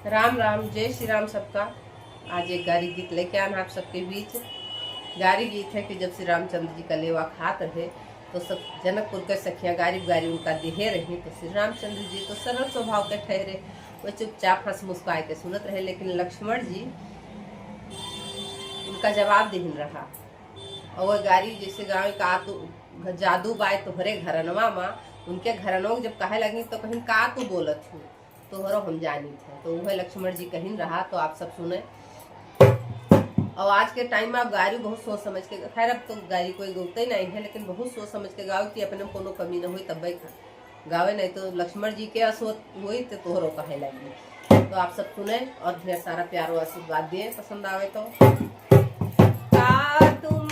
राम राम, जय श्री राम सबका। आज एक गारी गीत लेके आना आप सबके बीच। गारी गीत है कि जब श्री रामचंद्र जी का लेवा खात रहे तो सब जनकपुर के सखियां गारी गारी उनका देहे रही। तो श्री रामचंद्र जी तो सरल स्वभाव के ठहरे, वो चुपचाप हंस मुस्काए के सुनत रहे। लेकिन लक्ष्मण जी उनका जवाब देहिन रहा। और वह गारी जैसे गाँव का तो जादू बाय तोहरे घरनवा माँ, उनके घरनों जब कहे लगी तो कहीं का तू बोलत हूँ, तोहरो हम जानी थे। तो वह लक्ष्मण जी कहीं रहा। तो आप सब सुने। और आज के टाइम में आप गाड़ी बहुत सोच समझ के, खैर अब तो गाड़ी कोई गौते नहीं है, लेकिन बहुत सोच समझ के गाओ कि अपने में कोनो कमी न हुई तब गावे, नहीं तो लक्ष्मण जी के असोत हुई तो तोहरो कहे लगी। तो आप सब सुने और ढेर सारा प्यारो आशीर्वाद दिए, पसंद आवे तो। का तुम